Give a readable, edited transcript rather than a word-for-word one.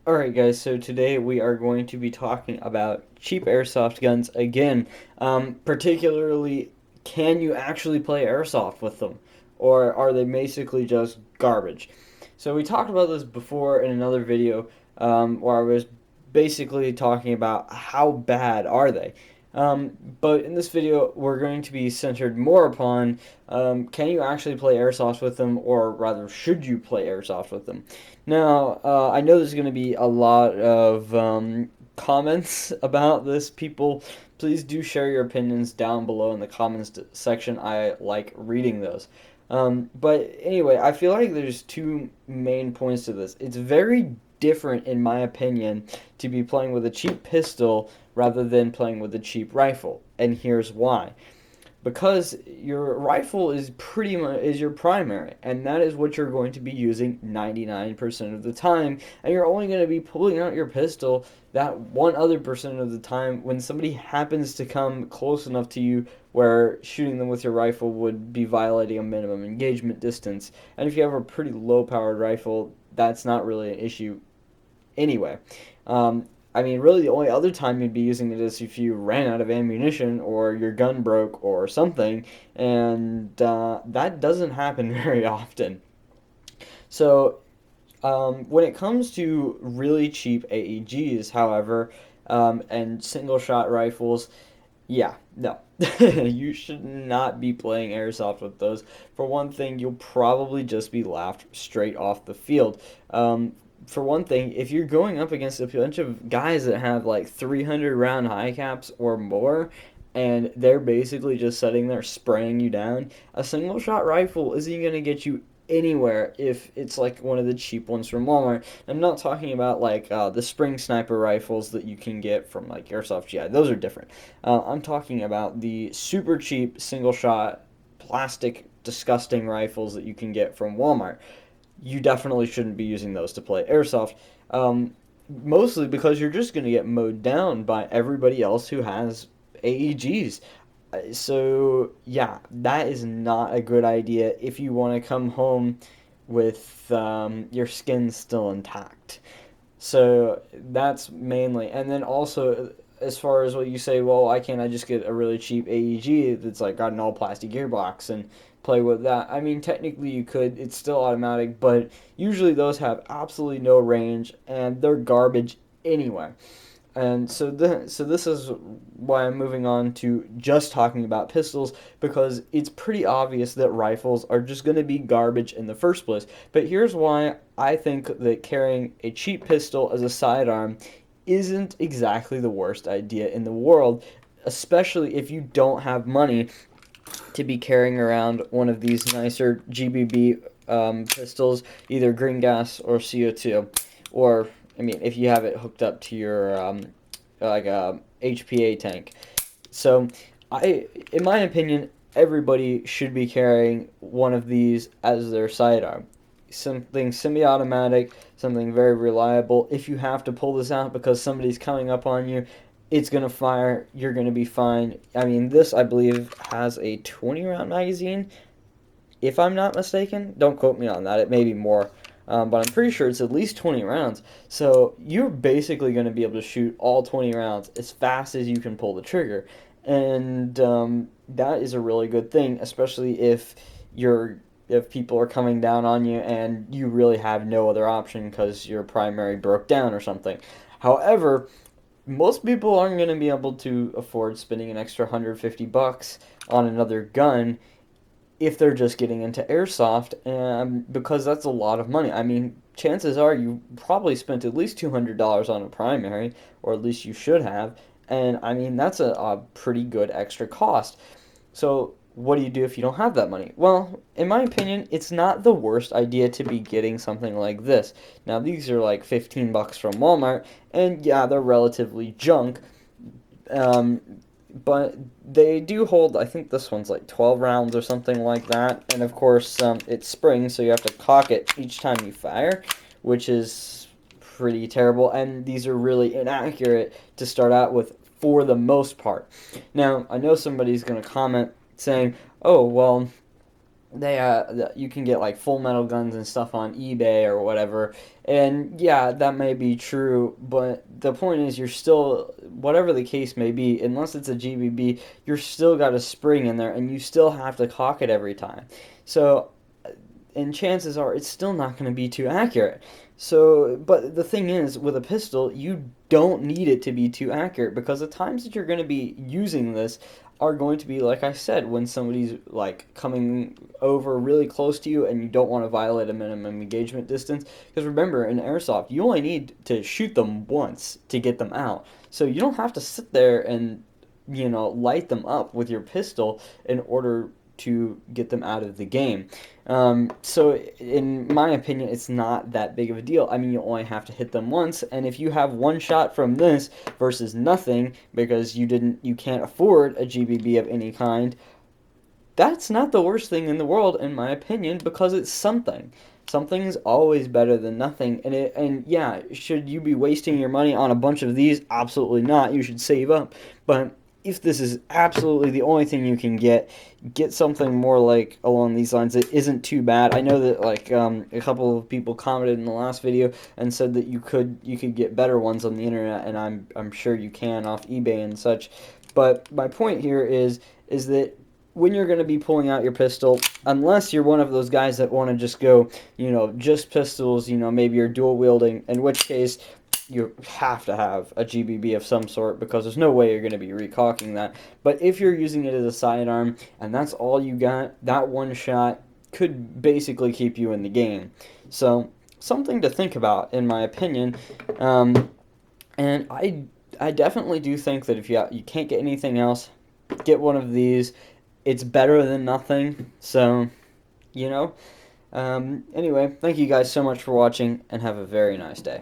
Alright guys, so today we are going to be talking about cheap airsoft guns again. Particularly, can you actually play airsoft with them? Or are they basically just garbage? So we talked about this before in another video, where I was basically talking about how bad are they. But in this video, we're going to be centered more upon can you actually play airsoft with them, or rather, should you play airsoft with them? Now, I know there's going to be a lot of comments about this. People, please do share your opinions down below in the comments section. I like reading those. But anyway, I feel like there's two main points to this. It's very different, in my opinion, to be playing with a cheap pistol rather than playing with a cheap rifle. And here's why. Because your rifle is pretty much is your primary, and that is what you're going to be using 99% of the time, and you're only going to be pulling out your pistol that one other percent of the time when somebody happens to come close enough to you where shooting them with your rifle would be violating a minimum engagement distance. And if you have a pretty low powered rifle, that's not really an issue anyway. I mean, really, the only other time you'd be using it is if you ran out of ammunition or your gun broke or something, and that doesn't happen very often. So, when it comes to really cheap AEGs, however, and single shot rifles, yeah, no. You should not be playing airsoft with those. For one thing, you'll probably just be laughed straight off the field. For one thing, if you're going up against a bunch of guys that have like 300 round high caps or more, and they're basically just sitting there spraying you down, a single shot rifle isn't going to get you anywhere if it's like one of the cheap ones from Walmart. I'm not talking about like the spring sniper rifles that you can get from like Airsoft GI. Those are different. I'm talking about the super cheap single shot plastic disgusting rifles that you can get from Walmart. You definitely shouldn't be using those to play airsoft. Mostly because you're just going to get mowed down by everybody else who has AEGs. So, yeah, that is not a good idea if you want to come home with your skin still intact. So, that's mainly. And then also, as far as what you say, well, why can't I just get a really cheap AEG that's like got an all plastic gearbox and play with that? I mean, technically you could, it's still automatic, but usually those have absolutely no range and they're garbage anyway. And so this is why I'm moving on to just talking about pistols, because it's pretty obvious that rifles are just going to be garbage in the first place. But here's why I think that carrying a cheap pistol as a sidearm isn't exactly the worst idea in the world, especially if you don't have money to be carrying around one of these nicer GBB pistols, either green gas or CO2, or I mean, if you have it hooked up to your like a HPA tank. So, in my opinion, everybody should be carrying one of these as their sidearm. Something semi-automatic, something very reliable. If you have to pull this out because somebody's coming up on you, it's gonna fire. You're gonna be fine. I mean, this I believe has a 20 round magazine, if I'm not mistaken. Don't quote me on that. It may be more. But I'm pretty sure it's at least 20 rounds. So you're basically going to be able to shoot all 20 rounds as fast as you can pull the trigger. And that is a really good thing, especially if people are coming down on you and you really have no other option because your primary broke down or something. However, most people aren't going to be able to afford spending an extra 150 bucks on another gun if they're just getting into airsoft, and because that's a lot of money. I mean, chances are you probably spent at least $200 on a primary, or at least you should have. And I mean, that's a pretty good extra cost. So, what do you do if you don't have that money? Well, in my opinion, it's not the worst idea to be getting something like this. Now, these are like 15 bucks from Walmart, and yeah, they're relatively junk. Um, but they do hold, I think this one's like 12 rounds or something like that. And of course, it's spring, so you have to cock it each time you fire, which is pretty terrible. And these are really inaccurate to start out with for the most part. Now, I know somebody's going to comment saying, oh, well, you can get like full metal guns and stuff on eBay or whatever. And yeah, that may be true, but the point is you're still, whatever the case may be, unless it's a GBB, you're still got a spring in there and you still have to cock it every time. So and chances are it's still not going to be too accurate. So, but the thing is, with a pistol, you don't need it to be too accurate because the times that you're going to be using this are going to be, like I said, when somebody's like coming over really close to you and you don't want to violate a minimum engagement distance. Because remember, in airsoft, you only need to shoot them once to get them out. So you don't have to sit there and, light them up with your pistol in order to get them out of the game. So, in my opinion, it's not that big of a deal. I mean, you only have to hit them once, and if you have one shot from this versus nothing because you can't afford a GBB of any kind, that's not the worst thing in the world, in my opinion, because it's something. Something's always better than nothing, and yeah, should you be wasting your money on a bunch of these? Absolutely not. You should save up, but if this is absolutely the only thing you can get something more like along these lines that isn't too bad. I know that like a couple of people commented in the last video and said that you could get better ones on the internet, and I'm sure you can off eBay and such. But my point here is that when you're going to be pulling out your pistol, unless you're one of those guys that want to just go, just pistols, maybe you're dual wielding, in which case you have to have a GBB of some sort because there's no way you're going to be recocking that. But if you're using it as a sidearm and that's all you got, that one shot could basically keep you in the game. So something to think about, in my opinion. And I definitely do think that if you can't get anything else, get one of these. It's better than nothing. So, you know. Anyway, thank you guys so much for watching and have a very nice day.